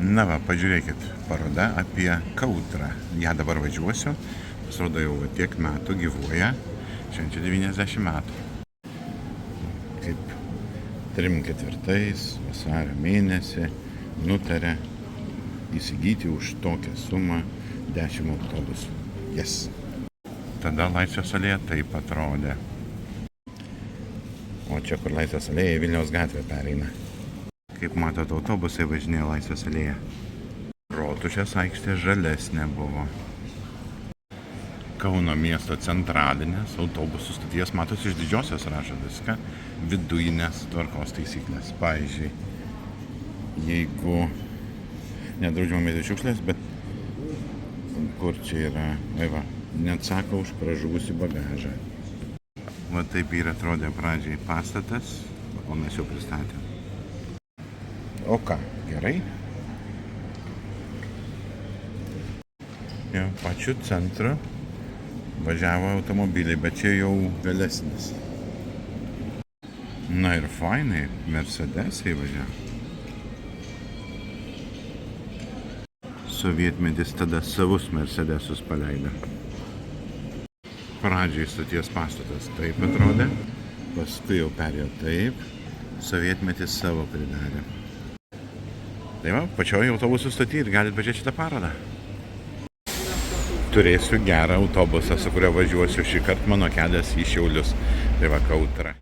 Na va, pažiūrėkit, paroda apie Kautrą. Ja dabar važiuosiu. Pasirodo jau tiek metų gyvuoja. Švenčia 90 metų. Kaip 34 vasario mėnesį nutarė įsigyti už tokią sumą 10 autobusų. Yes. Tada Laisvės alėja taip atrodė. O čia, kur Laisvės alėja, Vilniaus gatvė pereina. Kaip matot, autobusai važinėjo Laisvės alėja. Rotušės aikštė žalesnė buvo. Kauno miesto centralinės autobusų stoties, matosi, iš didžiosios rašo viską, vidujinės tvarkos taisyklės. Pavyzdžiui, jeigu nedraudžiama mėtyti šiukšlės, bet kur čia yra, va, neatsako už pražuvusį bagažą. Va taip ir atrodė pradžiai pastatas, o mes jau pristatėm. O ką, gerai? Jau pačiu centru važiavo automobiliai, bet čia jau vėlesnis. Na ir fainai, Mercedesai važiavo. Sovietmetis tada savus Mercedesus paleido. Pradžiai stoties pastatas taip atrodė, paskui jau perėjo taip, sovietmetis savo pridarė. Tai va, pačioje autobusų stoty ir galite pažiūrėti šitą parodą. Turėsiu gerą autobusą, su kuriuo važiuosiu šį kartą, mano kelias į Šiaulius. Tai va, Kautra.